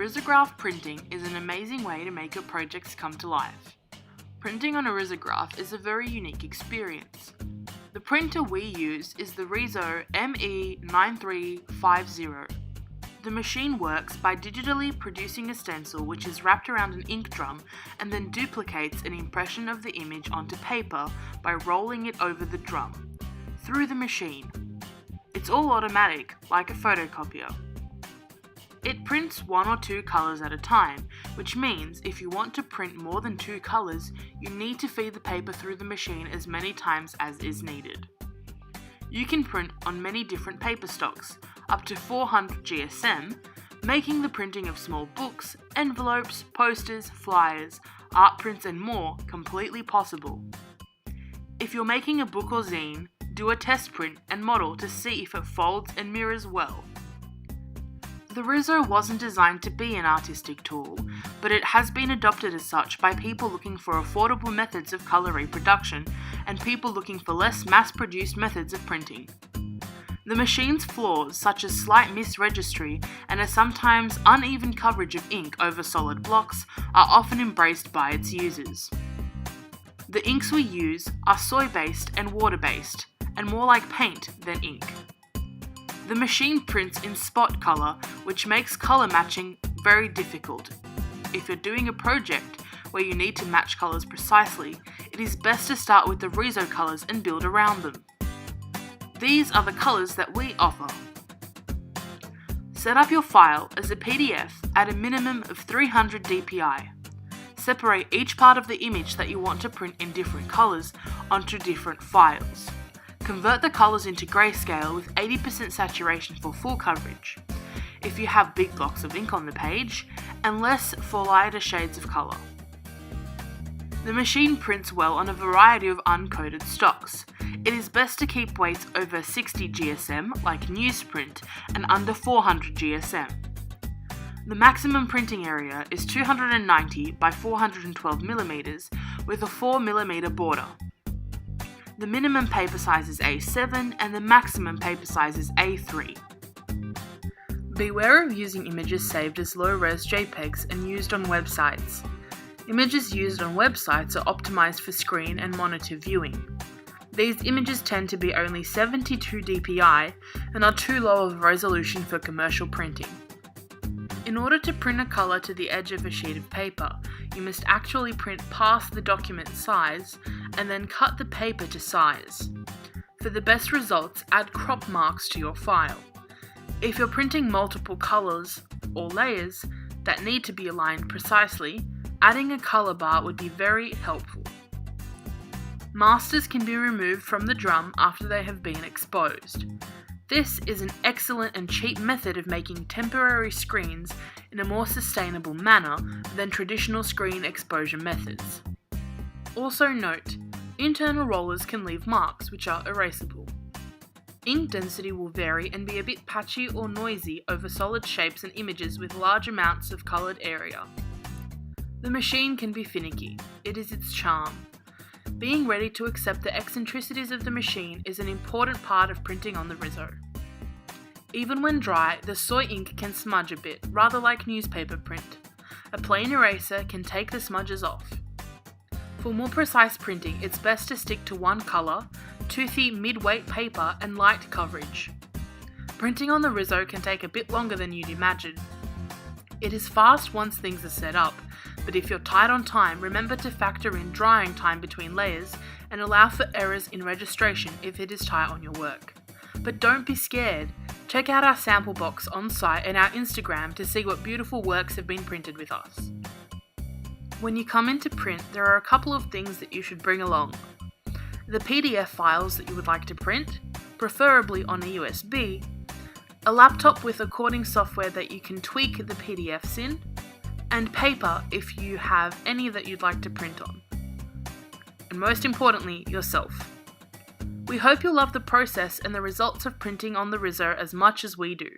Risograph printing is an amazing way to make your projects come to life. Printing on a risograph is a very unique experience. The printer we use is the RISO ME9350. The machine works by digitally producing a stencil which is wrapped around an ink drum and then duplicates an impression of the image onto paper by rolling it over the drum, through the machine. It's all automatic, like a photocopier. It prints 1 or 2 colours at a time, which means if you want to print more than 2 colours, you need to feed the paper through the machine as many times as is needed. You can print on many different paper stocks, up to 400 GSM, making the printing of small books, envelopes, posters, flyers, art prints and more completely possible. If you're making a book or zine, do a test print and model to see if it folds and mirrors well. The RISO wasn't designed to be an artistic tool, but it has been adopted as such by people looking for affordable methods of colour reproduction and people looking for less mass-produced methods of printing. The machine's flaws, such as slight misregistry and a sometimes uneven coverage of ink over solid blocks, are often embraced by its users. The inks we use are soy-based and water-based, and more like paint than ink. The machine prints in spot colour, which makes colour matching very difficult. If you're doing a project where you need to match colours precisely, it is best to start with the RISO colours and build around them. These are the colours that we offer. Set up your file as a PDF at a minimum of 300 dpi. Separate each part of the image that you want to print in different colours onto different files. Convert the colours into grayscale with 80% saturation for full coverage, if you have big blocks of ink on the page, and less for lighter shades of colour. The machine prints well on a variety of uncoded stocks. It is best to keep weights over 60 GSM, like newsprint, and under 400 GSM. The maximum printing area is 290 by 412 mm with a 4 mm border. The minimum paper size is A7 and the maximum paper size is A3. Beware of using images saved as low-res JPEGs and used on websites. Images used on websites are optimized for screen and monitor viewing. These images tend to be only 72 dpi and are too low of a resolution for commercial printing. In order to print a colour to the edge of a sheet of paper, you must actually print past the document size and then cut the paper to size. For the best results, add crop marks to your file. If you're printing multiple colours or layers that need to be aligned precisely, adding a colour bar would be very helpful. Masters can be removed from the drum after they have been exposed. This is an excellent and cheap method of making temporary screens in a more sustainable manner than traditional screen exposure methods. Also note, internal rollers can leave marks which are erasable. Ink density will vary and be a bit patchy or noisy over solid shapes and images with large amounts of coloured area. The machine can be finicky. It is its charm. Being ready to accept the eccentricities of the machine is an important part of printing on the RISO. Even when dry, the soy ink can smudge a bit, rather like newspaper print. A plain eraser can take the smudges off. For more precise printing, it's best to stick to one colour, toothy mid-weight paper and light coverage. Printing on the RISO can take a bit longer than you'd imagine. It is fast once things are set up, but if you're tight on time, remember to factor in drying time between layers and allow for errors in registration if it is tight on your work. But don't be scared. Check out our sample box on site and our Instagram to see what beautiful works have been printed with us. When you come in to print, there are a couple of things that you should bring along. The PDF files that you would like to print, preferably on a USB, a laptop with recording software that you can tweak the PDFs in, and paper if you have any that you'd like to print on. And most importantly, yourself. We hope you'll love the process and the results of printing on the RISO as much as we do.